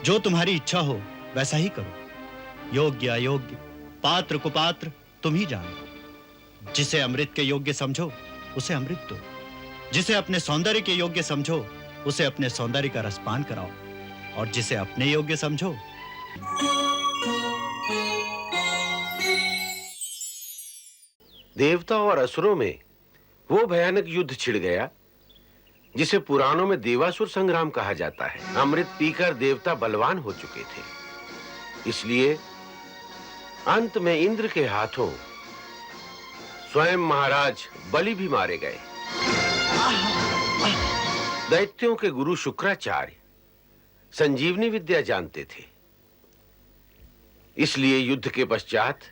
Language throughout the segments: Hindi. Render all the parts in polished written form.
जो तुम्हारी इच्छा हो वैसा ही करो। योग्य अयोग्य, पात्र कुपात्र तुम ही जानो। जिसे अमृत के योग्य समझो उसे अमृत दो, जिसे अपने सौंदर्य के योग्य समझो उसे अपने सौंदर्य का रसपान कराओ, और जिसे अपने योग्य समझो। देवता और असुरों में वो भयानक युद्ध छिड़ गया जिसे पुराणों में देवासुर संग्राम कहा जाता है। अमृत पीकर देवता बलवान हो चुके थे, इसलिए अंत में इंद्र के हाथों स्वयं महाराज बलि भी मारे गए। दैत्यों के गुरु शुक्राचार्य संजीवनी विद्या जानते थे, इसलिए युद्ध के पश्चात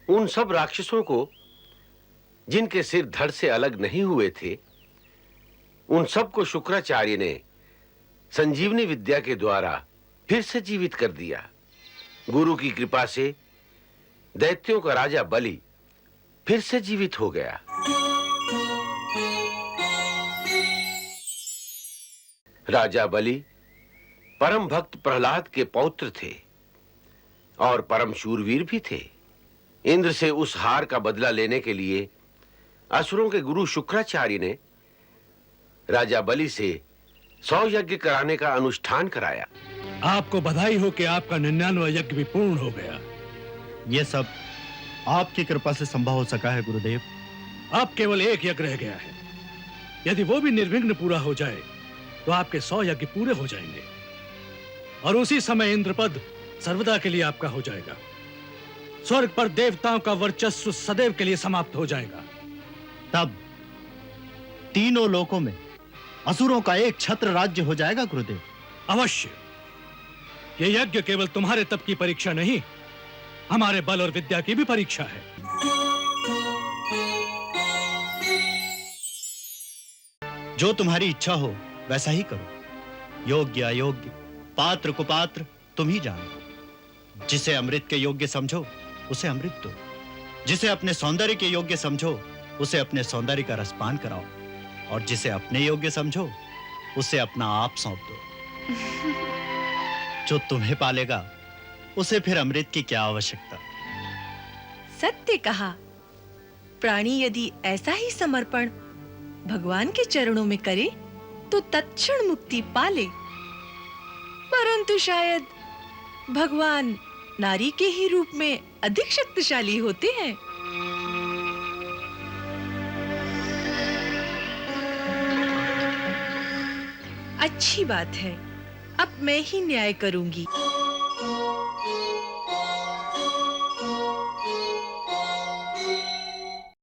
उन सब राक्षसों को जिनके सिर धड़ से अलग नहीं हुए थे, उन सबको शुक्राचार्य ने संजीवनी विद्या के द्वारा फिर से जीवित कर दिया। गुरु की कृपा से दैत्यों का राजा बलि फिर से जीवित हो गया। राजा बलि परम भक्त प्रहलाद के पौत्र थे और परम शूरवीर भी थे। इंद्र से उस हार का बदला लेने के लिए असुरों के गुरु शुक्राचार्य ने राजा बलि से 100 यज्ञ कराने का अनुष्ठान कराया। आपको बधाई हो कि आपका 99वां यज्ञ भी पूर्ण हो गया। यह सब आपकी कृपा से संभव हो सका है गुरुदेव। अब केवल एक यज्ञ रह गया है। यदि वो भी निर्विघ्न पूरा हो जाए तो आपके 100 यज्ञ पूरे हो जाएंगे और उसी समय इंद्रपद सर्वदा के लिए आपका हो जाएगा। स्वर्ग पर देवताओं का वर्चस्व सदैव के लिए समाप्त हो जाएगा। तब तीनों लोकों में असुरों का एक छत्र राज्य हो जाएगा गुरुदेव। अवश्य। यह यज्ञ केवल तुम्हारे तप की परीक्षा नहीं, हमारे बल और विद्या की भी परीक्षा है। जो तुम्हारी इच्छा हो वैसा ही करो। योग्य अयोग्य, पात्र कुपात्र तुम ही जानो। जिसे अमृत के योग्य समझो उसे अमृत दो, जिसे अपने सौंदर्य के योग्य समझो उसे अपने सौंदर्य का रसपान कराओ, और जिसे अपने योग्य समझो उसे अपना आप सौंप दो। जो तुम्हें पालेगा उसे फिर अमृत की क्या आवश्यकता। सत्य कहा। प्राणी यदि ऐसा ही समर्पण भगवान के चरणों में करे तो तत्क्षण मुक्ति पाले, परंतु शायद भगवान नारी के ही रूप में अधिक शक्तिशाली होते हैं। अच्छी बात है, अब मैं ही न्याय करूंगी।